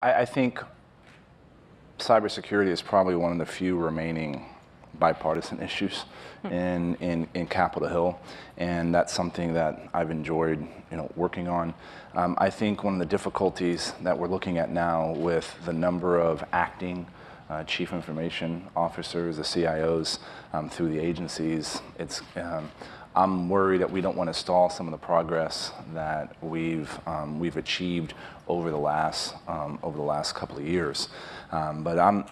I think cybersecurity is probably one of the few remaining bipartisan issues in Capitol Hill, and that's something that I've enjoyed, working on. I think one of the difficulties that we're looking at now with the number of acting chief information officers, the CIOs, through the agencies, I'm worried that we don't want to stall some of the progress that we've achieved over the last couple of years. But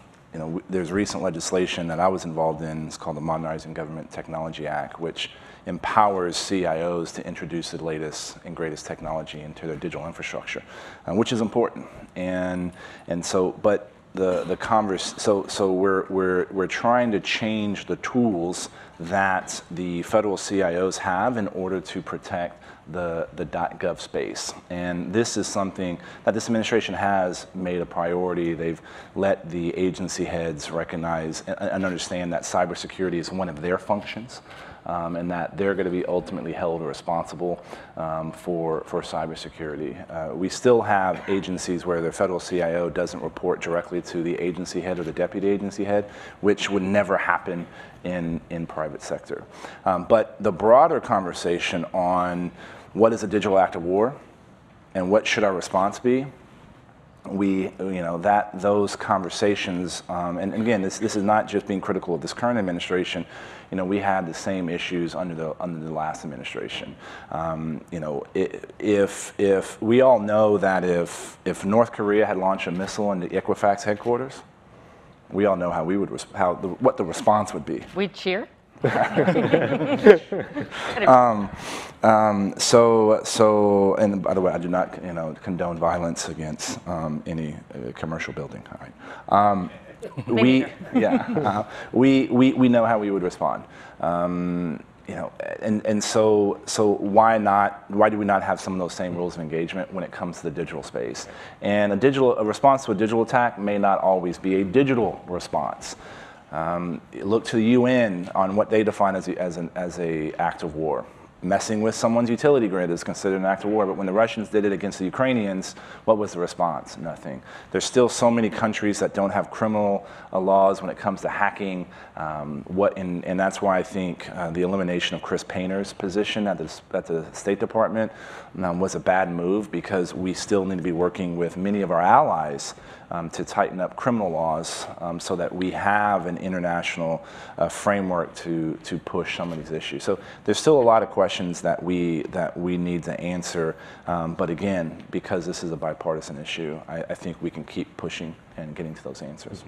there's recent legislation that I was involved in. It's called the Modernizing Government Technology Act, which empowers CIOs to introduce the latest and greatest technology into their digital infrastructure, which is important. So we're trying to change the tools that the federal CIOs have in order to protect the .gov space. And this is something that this administration has made a priority. They've let the agency heads recognize and understand that cybersecurity is one of their functions, and that they're going to be ultimately held responsible for cybersecurity. We still have agencies where the federal CIO doesn't report directly to the agency head or the deputy agency head, which would never happen in private sector. But the broader conversation on what is a digital act of war and what should our response be, those conversations, and again, this is not just being critical of this current administration. We had the same issues under the last administration. If we all know that if North Korea had launched a missile into Equifax headquarters, we all know how we would what the response would be. We'd cheer. And by the way, I do not, condone violence against any commercial building. All right. We know how we would respond. So why do we not have some of those same rules of engagement when it comes to the digital space? And a response to a digital attack may not always be a digital response. Look to the UN on what they define as an act of war. Messing with someone's utility grid is considered an act of war, but when the Russians did it against the Ukrainians, what was the response? Nothing. There's still so many countries that don't have criminal laws when it comes to hacking, and that's why I think the elimination of Chris Painter's position at the State Department was a bad move, because we still need to be working with many of our allies to tighten up criminal laws so that we have an international framework to push some of these issues. So there's still a lot of questions that we need to answer, but again, because this is a bipartisan issue, I think we can keep pushing and getting to those answers.